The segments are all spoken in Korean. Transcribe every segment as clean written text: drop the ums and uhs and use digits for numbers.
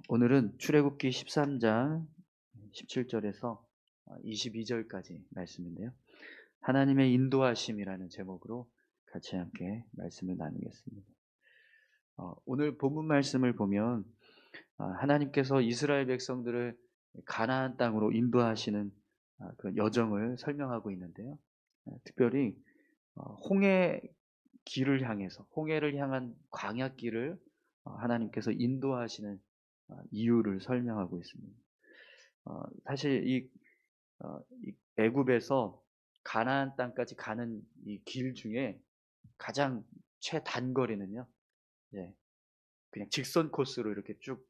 오늘은 출애굽기 13장 17절에서 22절까지 말씀인데요. 하나님의 인도하심이라는 제목으로 같이 함께 말씀을 나누겠습니다. 오늘 본문 말씀을 보면 하나님께서 이스라엘 백성들을 가나안 땅으로 인도하시는 그 여정을 설명하고 있는데요. 특별히 홍해 길을 향해서 홍해를 향한 광야길을 하나님께서 인도하시는 이유를 설명하고 있습니다. 사실 이 애굽에서 가나안 땅까지 가는 이 길 중에 가장 최단거리는요. 예. 그냥 직선 코스로 이렇게 쭉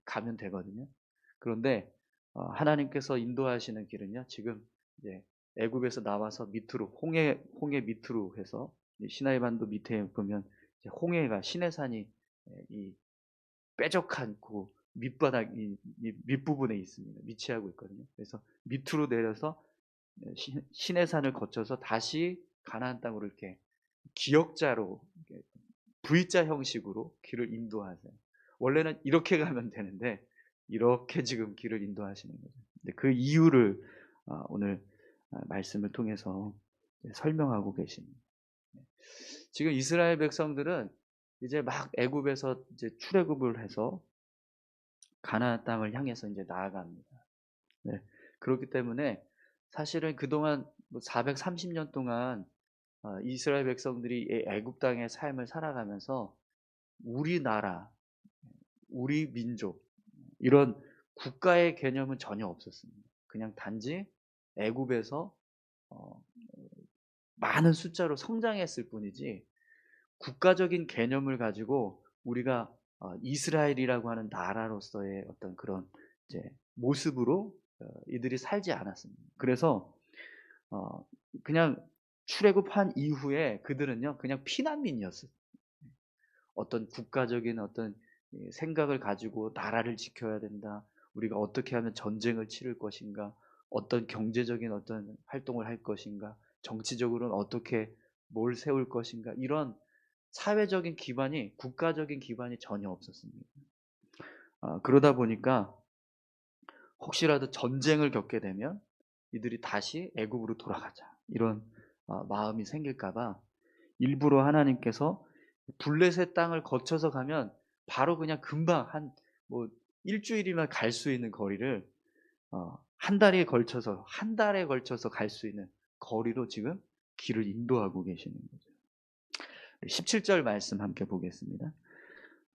가면 되거든요. 그런데 하나님께서 인도하시는 길은요. 지금 이제 애굽에서 나와서 밑으로 홍해 밑으로 해서 이 시나이 반도 밑에 보면 이제 홍해가 시내산이 이 뾰족한 그 밑바닥 이 밑부분에 있습니다. 위치하고 있거든요. 그래서 밑으로 내려서 시내산을 거쳐서 다시 가나안 땅으로 이렇게 기역자로 이렇게 V자 형식으로 길을 인도하세요. 원래는 이렇게 가면 되는데 이렇게 지금 길을 인도하시는 거죠. 근데 그 이유를 오늘 말씀을 통해서 설명하고 계십니다. 지금 이스라엘 백성들은 이제 막 애굽에서 이제 출애굽을 해서 가나안 땅을 향해서 이제 나아갑니다. 네. 그렇기 때문에 사실은 그동안 뭐 430년 동안 이스라엘 백성들이 이 애굽 땅의 삶을 살아가면서 우리나라, 우리 민족 이런 국가의 개념은 전혀 없었습니다. 그냥 단지 애굽에서 어 많은 숫자로 성장했을 뿐이지 국가적인 개념을 가지고 우리가 이스라엘이라고 하는 나라로서의 어떤 그런 이제 모습으로 이들이 살지 않았습니다. 그래서 어 그냥 출애굽한 이후에 그들은요 그냥 피난민이었어요. 어떤 국가적인 어떤 이 생각을 가지고 '나라를 지켜야 된다. 우리가 어떻게 하면 전쟁을 치를 것인가. 어떤 경제적인 어떤 활동을 할 것인가. 정치적으로는 어떻게 뭘 세울 것인가.' 이런 사회적인 기반이 국가적인 기반이 전혀 없었습니다. 그러다 보니까 혹시라도 전쟁을 겪게 되면 이들이 다시 애굽으로 돌아가자 이런 마음이 생길까 봐 일부러 하나님께서 블레셋 땅을 거쳐서 가면 바로 그냥 금방 한 뭐 일주일이면 갈 수 있는 거리를 한 달에 걸쳐서 한 달에 걸쳐서 갈 수 있는 거리로 지금 길을 인도하고 계시는 거죠. 17절 말씀 함께 보겠습니다.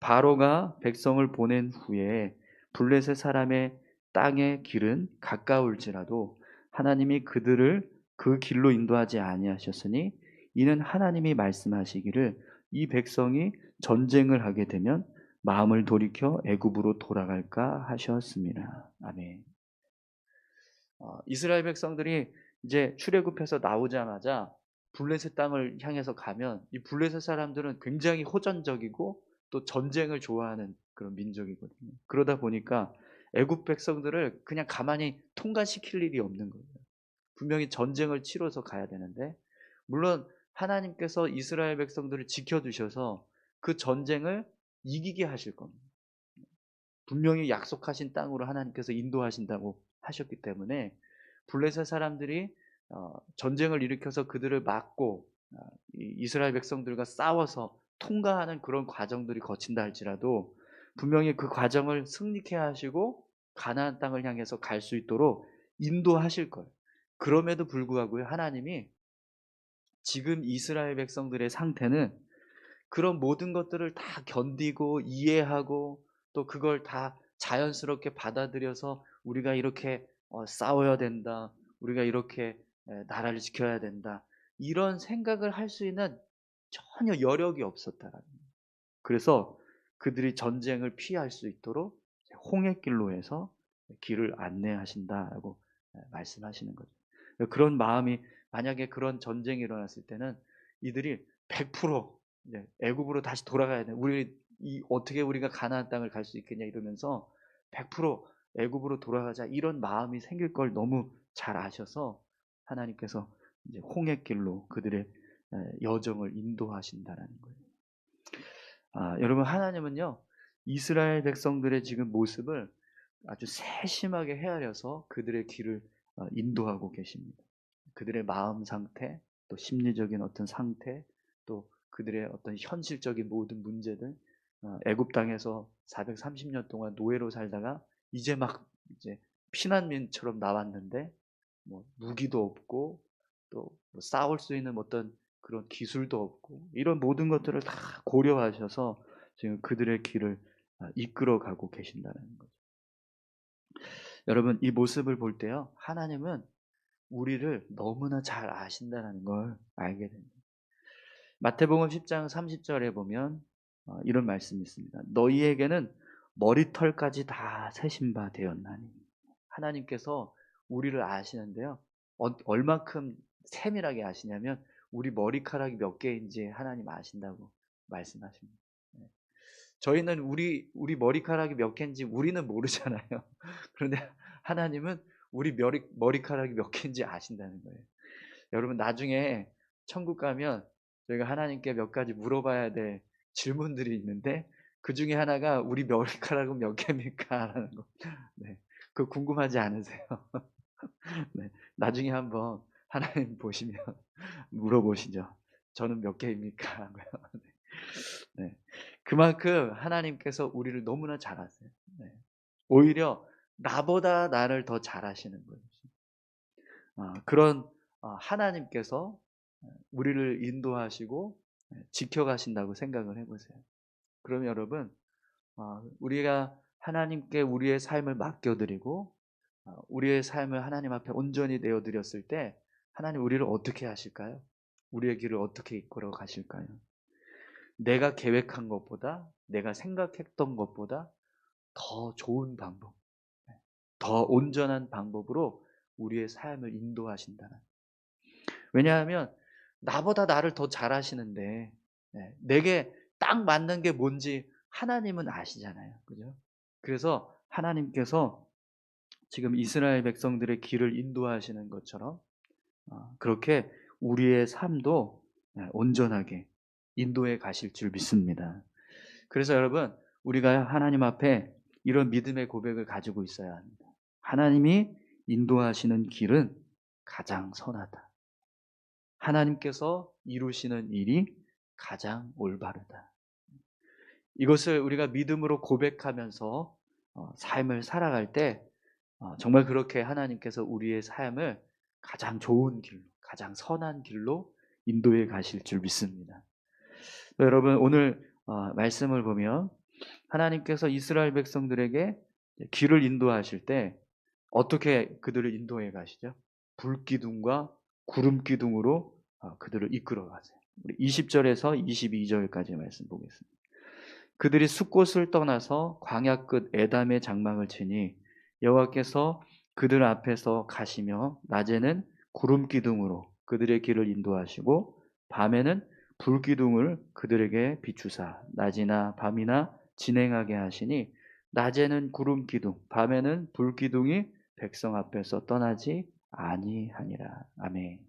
바로가 백성을 보낸 후에 블레셋 사람의 땅의 길은 가까울지라도 하나님이 그들을 그 길로 인도하지 아니하셨으니 이는 하나님이 말씀하시기를 이 백성이 전쟁을 하게 되면 마음을 돌이켜 애굽으로 돌아갈까 하셨습니다. 아멘. 이스라엘 백성들이 이제 출애굽해서 나오자마자 블레셋 땅을 향해서 가면 이 블레셋 사람들은 굉장히 호전적이고 또 전쟁을 좋아하는 그런 민족이거든요. 그러다 보니까 애굽 백성들을 그냥 가만히 통과시킬 일이 없는 거예요. 분명히 전쟁을 치러서 가야 되는데 물론 하나님께서 이스라엘 백성들을 지켜 주셔서 그 전쟁을 이기게 하실 겁니다. 분명히 약속하신 땅으로 하나님께서 인도하신다고 하셨기 때문에 블레셋 사람들이 전쟁을 일으켜서 그들을 막고 이 이스라엘 백성들과 싸워서 통과하는 그런 과정들이 거친다 할지라도 분명히 그 과정을 승리케 하시고 가나안 땅을 향해서 갈 수 있도록 인도하실 거예요. 그럼에도 불구하고요 하나님이 지금 이스라엘 백성들의 상태는 그런 모든 것들을 다 견디고 이해하고 또 그걸 다 자연스럽게 받아들여서 우리가 이렇게 싸워야 된다. 우리가 이렇게 나라를 지켜야 된다. 이런 생각을 할 수 있는 전혀 여력이 없었다라는 거예요. 그래서 그들이 전쟁을 피할 수 있도록 홍해길로 해서 길을 안내하신다라고 말씀하시는 거죠. 그런 마음이 만약에 그런 전쟁이 일어났을 때는 이들이 100% 이제 애굽으로 다시 돌아가야 돼. 우리 어떻게 우리가 가나안 땅을 갈 수 있겠냐 이러면서 100% 애굽으로 돌아가자 이런 마음이 생길 걸 너무 잘 아셔서 하나님께서 이제 홍해길로 그들의 여정을 인도하신다라는 거예요. 여러분 하나님은요. 이스라엘 백성들의 지금 모습을 아주 세심하게 헤아려서 그들의 길을 인도하고 계십니다. 그들의 마음 상태, 또 심리적인 어떤 상태, 또 그들의 어떤 현실적인 모든 문제들, 애굽 땅에서 430년 동안 노예로 살다가 이제 막 이제 피난민처럼 나왔는데 뭐 무기도 없고 또뭐 싸울 수 있는 어떤 그런 기술도 없고 이런 모든 것들을 다 고려하셔서 지금 그들의 길을 이끌어 가고 계신다는 거죠. 여러분 이 모습을 볼 때요. 하나님은 우리를 너무나 잘 아신다는 걸 알게 됩니다. 마태복음 10장 30절에 보면 이런 말씀이 있습니다. 너희에게는 머리털까지 다 세신 바 되었나니. 하나님께서 우리를 아시는데요. 얼마큼 세밀하게 아시냐면 우리 머리카락이 몇 개인지 하나님 아신다고 말씀하십니다. 네. 저희는 우리 머리카락이 몇 개인지 우리는 모르잖아요. 그런데 하나님은 우리 머리카락이 몇 개인지 아신다는 거예요. 여러분 나중에 천국 가면 저희가 하나님께 몇 가지 물어봐야 될 질문들이 있는데 그 중에 하나가 우리 머리카락은 몇 개입니까? 라는 거. 네. 그거 궁금하지 않으세요? 네. 나중에 한번 하나님 보시면 물어보시죠. 저는 몇 개입니까? 하고요. 네. 그만큼 하나님께서 우리를 너무나 잘 아세요. 네. 오히려 나보다 나를 더 잘 아시는 분이죠. 그런 하나님께서 우리를 인도하시고 지켜가신다고 생각을 해보세요. 그럼 여러분 우리가 하나님께 우리의 삶을 맡겨드리고 우리의 삶을 하나님 앞에 온전히 내어드렸을 때 하나님 우리를 어떻게 하실까요? 우리의 길을 어떻게 이끌어 가실까요? 내가 계획한 것보다 내가 생각했던 것보다 더 좋은 방법, 더 온전한 방법으로 우리의 삶을 인도하신다는. 왜냐하면 나보다 나를 더 잘 아시는데 내게 딱 맞는 게 뭔지 하나님은 아시잖아요. 그죠? 그래서 하나님께서 지금 이스라엘 백성들의 길을 인도하시는 것처럼 그렇게 우리의 삶도 온전하게 인도해 가실 줄 믿습니다. 그래서 여러분 우리가 하나님 앞에 이런 믿음의 고백을 가지고 있어야 합니다. 하나님이 인도하시는 길은 가장 선하다. 하나님께서 이루시는 일이 가장 올바르다. 이것을 우리가 믿음으로 고백하면서 삶을 살아갈 때 정말 그렇게 하나님께서 우리의 삶을 가장 좋은 길로, 가장 선한 길로 인도해 가실 줄 믿습니다. 여러분 오늘 말씀을 보면 하나님께서 이스라엘 백성들에게 길을 인도하실 때 어떻게 그들을 인도해 가시죠? 불기둥과 구름기둥으로 그들을 이끌어 가세요. 우리 20절에서 22절까지 말씀 보겠습니다. 그들이 숫곳을 떠나서 광야 끝 에담의 장막을 치니 여호와께서 그들 앞에서 가시며 낮에는 구름기둥으로 그들의 길을 인도하시고 밤에는 불기둥을 그들에게 비추사 낮이나 밤이나 진행하게 하시니 낮에는 구름기둥 밤에는 불기둥이 백성 앞에서 떠나지 아니하니라. 아멘.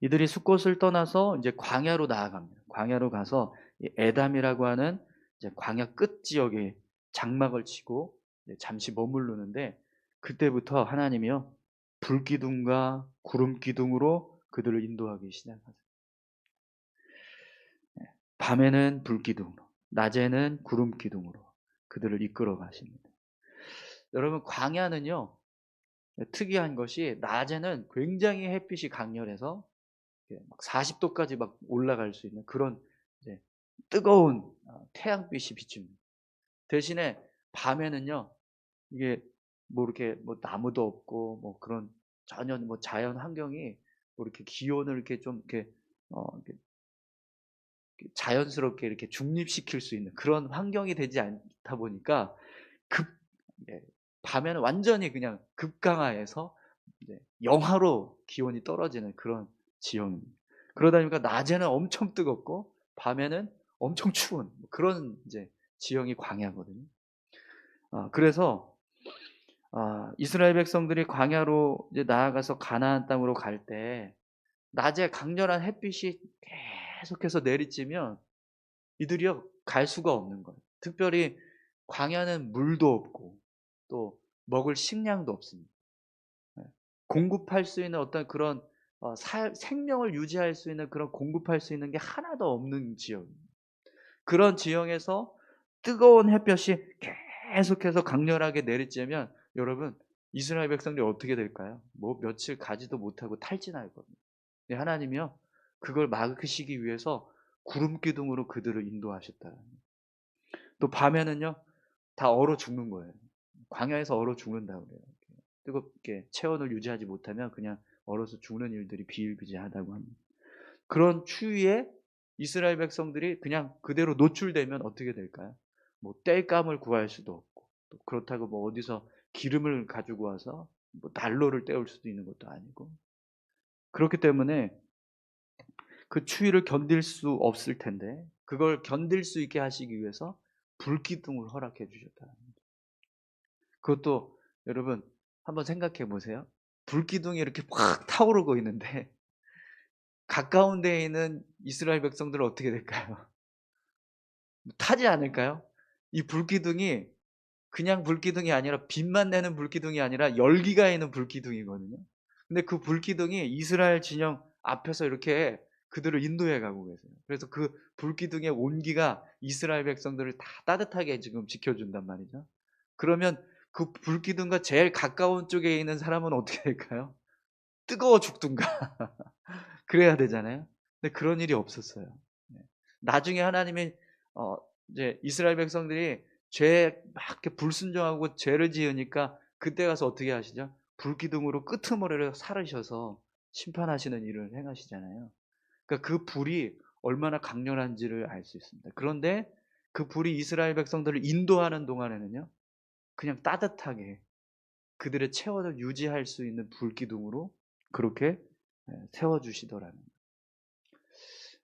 이들이 숫곳을 떠나서 이제 광야로 나아갑니다. 광야로 가서 에담이라고 하는 이제 광야 끝 지역에 장막을 치고 잠시 머무르는데 그때부터 하나님이요 불기둥과 구름 기둥으로 그들을 인도하기 시작하세요. 밤에는 불기둥으로, 낮에는 구름 기둥으로 그들을 이끌어 가십니다. 여러분 광야는요 특이한 것이 낮에는 굉장히 햇빛이 강렬해서 40도까지 막 올라갈 수 있는 그런 이제 뜨거운 태양빛이 비춥니다. 대신에 밤에는요 이게 뭐 이렇게 뭐 나무도 없고 뭐 그런 전혀 뭐 자연 환경이 뭐 이렇게 기온을 이렇게 좀 이렇게 자연스럽게 이렇게 중립시킬 수 있는 그런 환경이 되지 않다 보니까 급 예, 밤에는 완전히 그냥 급강하에서 이제 영하로 기온이 떨어지는 그런 지형입니다. 그러다 보니까 낮에는 엄청 뜨겁고 밤에는 엄청 추운 그런 이제 지형이 광야거든요. 그래서 이스라엘 백성들이 광야로 이제 나아가서 가나안 땅으로 갈 때 낮에 강렬한 햇빛이 계속해서 내리쬐면 이들이요 갈 수가 없는 거예요. 특별히 광야는 물도 없고 또 먹을 식량도 없습니다. 예. 공급할 수 있는 어떤 그런 생명을 유지할 수 있는 그런 공급할 수 있는 게 하나도 없는 지역입니다. 그런 지형에서 뜨거운 햇볕이 계속해서 강렬하게 내리쬐면 여러분 이스라엘 백성들이 어떻게 될까요? 뭐 며칠 가지도 못하고 탈진할 겁니다. 근데 하나님이요 그걸 막으시기 위해서 구름 기둥으로 그들을 인도하셨다. 또 밤에는요 다 얼어 죽는 거예요. 광야에서 얼어 죽는다고 그래요. 뜨겁게 체온을 유지하지 못하면 그냥 얼어서 죽는 일들이 비일비재하다고 합니다. 그런 추위에 이스라엘 백성들이 그냥 그대로 노출되면 어떻게 될까요? 뭐 땔감을 구할 수도 없고 또 그렇다고 뭐 어디서 기름을 가지고 와서 뭐 난로를 때울 수도 있는 것도 아니고 그렇기 때문에 그 추위를 견딜 수 없을 텐데 그걸 견딜 수 있게 하시기 위해서 불기둥을 허락해 주셨다. 그것도 여러분 한번 생각해 보세요. 불기둥이 이렇게 확 타오르고 있는데 가까운 데에 있는 이스라엘 백성들은 어떻게 될까요? 타지 않을까요? 이 불기둥이 그냥 불기둥이 아니라 빛만 내는 불기둥이 아니라 열기가 있는 불기둥이거든요. 근데 그 불기둥이 이스라엘 진영 앞에서 이렇게 그들을 인도해 가고 계세요. 그래서 그 불기둥의 온기가 이스라엘 백성들을 다 따뜻하게 지금 지켜준단 말이죠. 그러면 그 불기둥과 제일 가까운 쪽에 있는 사람은 어떻게 될까요? 뜨거워 죽든가 그래야 되잖아요. 근데 그런 일이 없었어요. 네. 나중에 하나님이 어 이제 이스라엘 백성들이 죄에 막 이렇게 불순종하고 죄를 지으니까 그때 가서 어떻게 하시죠? 불기둥으로 끄트머리를 사르셔서 심판하시는 일을 행하시잖아요. 그러니까 그 불이 얼마나 강렬한지를 알 수 있습니다. 그런데 그 불이 이스라엘 백성들을 인도하는 동안에는요. 그냥 따뜻하게 그들의 체온을 유지할 수 있는 불기둥으로 그렇게 세워 주시더라는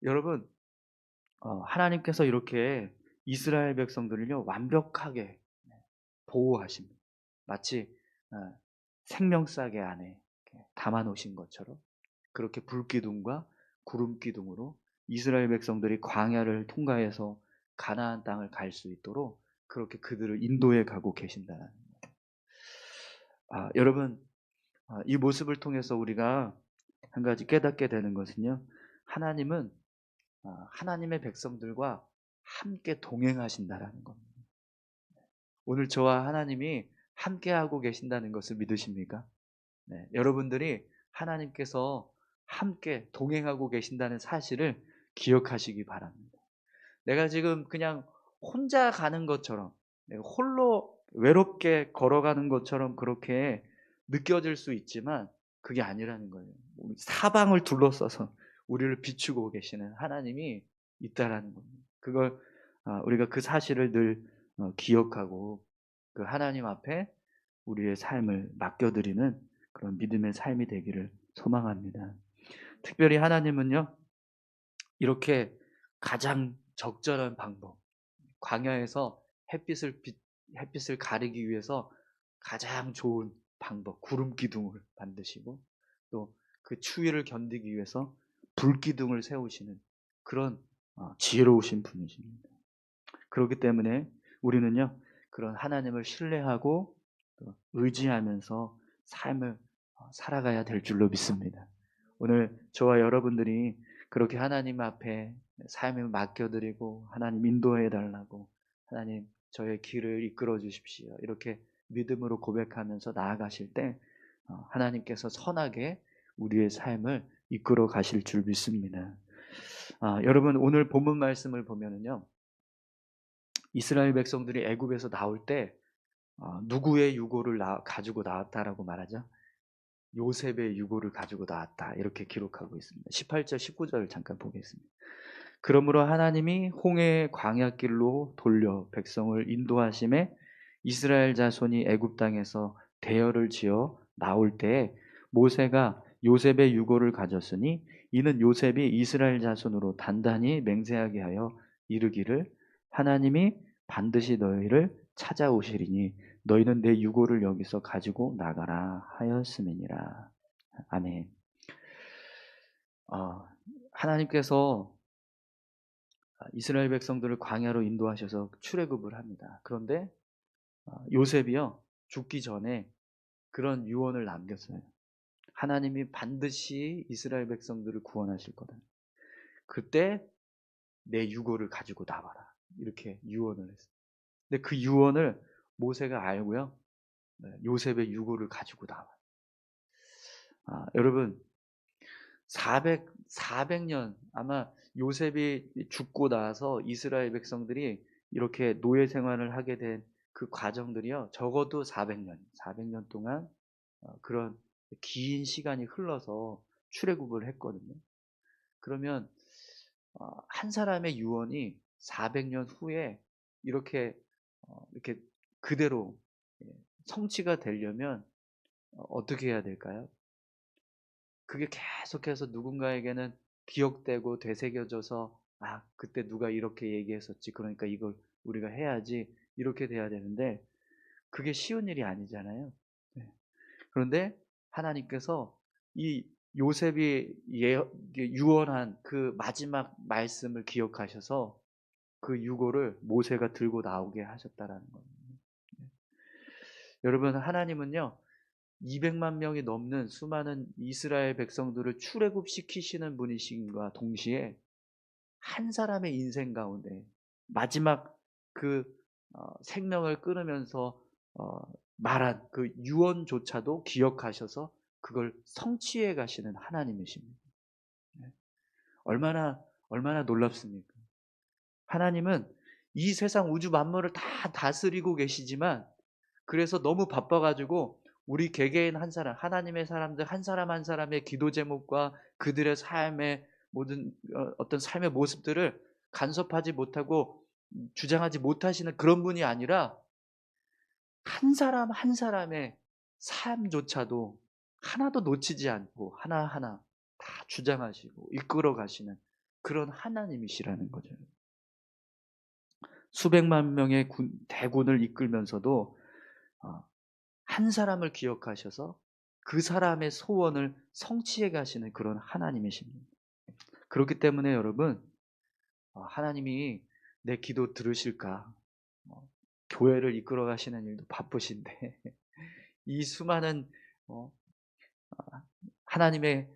여러분 하나님께서 이렇게 이스라엘 백성들을요 완벽하게 보호하십니다. 마치 어 생명싸개 안에 이렇게 담아 놓으신 것처럼 그렇게 불기둥과 구름기둥으로 이스라엘 백성들이 광야를 통과해서 가나안 땅을 갈 수 있도록 그렇게 그들을 인도해 가고 계신다는 여러분 이 모습을 통해서 우리가 한 가지 깨닫게 되는 것은요. 하나님은 하나님의 백성들과 함께 동행하신다라는 겁니다. 오늘 저와 하나님이 함께하고 계신다는 것을 믿으십니까? 네, 여러분들이 하나님께서 함께 동행하고 계신다는 사실을 기억하시기 바랍니다. 내가 지금 그냥 혼자 가는 것처럼 내가 홀로 외롭게 걸어가는 것처럼 그렇게 느껴질 수 있지만 그게 아니라는 거예요. 우리 사방을 둘러싸서 우리를 비추고 계시는 하나님이 있다라는 겁니다. 그걸 우리가 그 사실을 늘 기억하고 그 하나님 앞에 우리의 삶을 맡겨드리는 그런 믿음의 삶이 되기를 소망합니다. 특별히 하나님은요. 이렇게 가장 적절한 방법 광야에서 햇빛을 가리기 위해서 가장 좋은 방법 구름 기둥을 만드시고 또 그 추위를 견디기 위해서 불 기둥을 세우시는 그런 지혜로우신 분이십니다. 그렇기 때문에 우리는요. 그런 하나님을 신뢰하고 또 의지하면서 삶을 살아가야 될 줄로 믿습니다. 오늘 저와 여러분들이 그렇게 하나님 앞에 삶을 맡겨드리고 하나님 인도해 달라고 하나님 저의 길을 이끌어 주십시오. 이렇게 믿음으로 고백하면서 나아가실 때 하나님께서 선하게 우리의 삶을 이끌어 가실 줄 믿습니다. 여러분 오늘 본문 말씀을 보면은요. 이스라엘 백성들이 애굽에서 나올 때 누구의 유고를 가지고 나왔다라고 말하죠? 요셉의 유고를 가지고 나왔다. 이렇게 기록하고 있습니다. 18절, 19절 잠깐 보겠습니다. 그러므로 하나님이 홍해의 광야길로 돌려 백성을 인도하심에 이스라엘 자손이 애굽 땅에서 대열을 지어 나올 때에 모세가 요셉의 유고를 가졌으니 이는 요셉이 이스라엘 자손으로 단단히 맹세하게 하여 이르기를 하나님이 반드시 너희를 찾아오시리니 너희는 내 유고를 여기서 가지고 나가라 하였음이니라. 아멘. 하나님께서 이스라엘 백성들을 광야로 인도하셔서 출애굽을 합니다. 그런데 요셉이요, 죽기 전에 그런 유언을 남겼어요. 하나님이 반드시 이스라엘 백성들을 구원하실 거다. 그때 내 유고를 가지고 나와라. 이렇게 유언을 했어요. 근데 그 유언을 모세가 알고요, 요셉의 유고를 가지고 나와요. 여러분, 400년, 아마 요셉이 죽고 나서 이스라엘 백성들이 이렇게 노예 생활을 하게 된 그 과정들이요, 적어도 400년 동안 그런 긴 시간이 흘러서 출애굽을 했거든요. 그러면 한 사람의 유언이 400년 후에 이렇게 그대로 성취가 되려면 어떻게 해야 될까요? 그게 계속해서 누군가에게는 기억되고 되새겨져서 그때 누가 이렇게 얘기했었지, 그러니까 이걸 우리가 해야지, 이렇게 돼야 되는데 그게 쉬운 일이 아니잖아요. 그런데 하나님께서 이 요셉이 유언한 그 마지막 말씀을 기억하셔서 그 유고를 모세가 들고 나오게 하셨다라는 겁니다. 여러분, 하나님은요, 200만 명이 넘는 수많은 이스라엘 백성들을 출애굽시키시는 분이신과 동시에 한 사람의 인생 가운데 마지막 그 생명을 끊으면서 말한 그 유언조차도 기억하셔서 그걸 성취해 가시는 하나님이십니다. 얼마나 놀랍습니까? 하나님은 이 세상 우주 만물을 다 다스리고 계시지만, 그래서 너무 바빠가지고 우리 개개인 한 사람, 하나님의 사람들 한 사람 한 사람의 기도 제목과 그들의 삶의 모든 어떤 삶의 모습들을 간섭하지 못하고 주장하지 못하시는 그런 분이 아니라, 한 사람 한 사람의 삶조차도 하나도 놓치지 않고 하나하나 다 주장하시고 이끌어 가시는 그런 하나님이시라는 거죠. 수백만 명의 대군을 이끌면서도 한 사람을 기억하셔서 그 사람의 소원을 성취해 가시는 그런 하나님이십니다. 그렇기 때문에 여러분, 하나님이 내 기도 들으실까? 교회를 이끌어 가시는 일도 바쁘신데 이 수많은 하나님의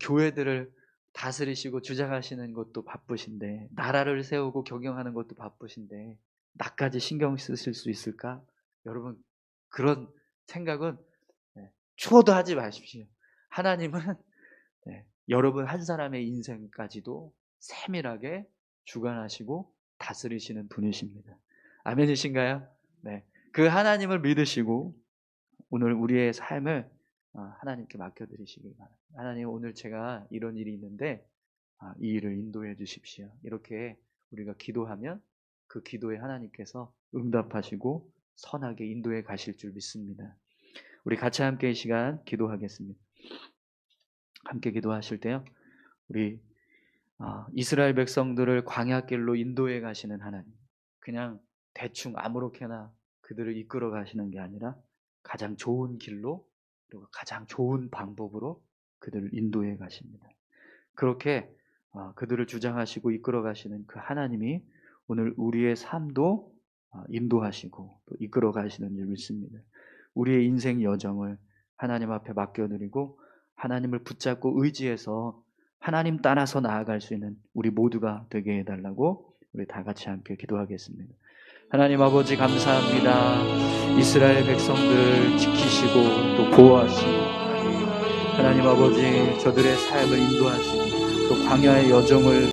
교회들을 다스리시고 주장하시는 것도 바쁘신데, 나라를 세우고 경영하는 것도 바쁘신데 나까지 신경 쓰실 수 있을까? 여러분, 그런 생각은 추호도 하지 마십시오. 하나님은 여러분 한 사람의 인생까지도 세밀하게 주관하시고 다스리시는 분이십니다. 아멘이신가요? 네. 그 하나님을 믿으시고 오늘 우리의 삶을 하나님께 맡겨드리시기 바랍니다. 하나님, 오늘 제가 이런 일이 있는데 이 일을 인도해 주십시오. 이렇게 우리가 기도하면 그 기도에 하나님께서 응답하시고 선하게 인도해 가실 줄 믿습니다. 우리 같이 함께 이 시간 기도하겠습니다. 함께 기도하실 때요, 우리 이스라엘 백성들을 광야길로 인도해 가시는 하나님, 그냥 대충 아무렇게나 그들을 이끌어 가시는 게 아니라 가장 좋은 길로, 그리고 가장 좋은 방법으로 그들을 인도해 가십니다. 그렇게 그들을 주장하시고 이끌어 가시는 그 하나님이 오늘 우리의 삶도 인도하시고 또 이끌어 가시는 줄 믿습니다. 우리의 인생 여정을 하나님 앞에 맡겨드리고 하나님을 붙잡고 의지해서 하나님 따라서 나아갈 수 있는 우리 모두가 되게 해달라고 우리 다 같이 함께 기도하겠습니다. 하나님 아버지, 감사합니다. 이스라엘 백성들을 지키시고 또 보호하시고, 하나님 아버지, 저들의 삶을 인도하시고 또 광야의 여정을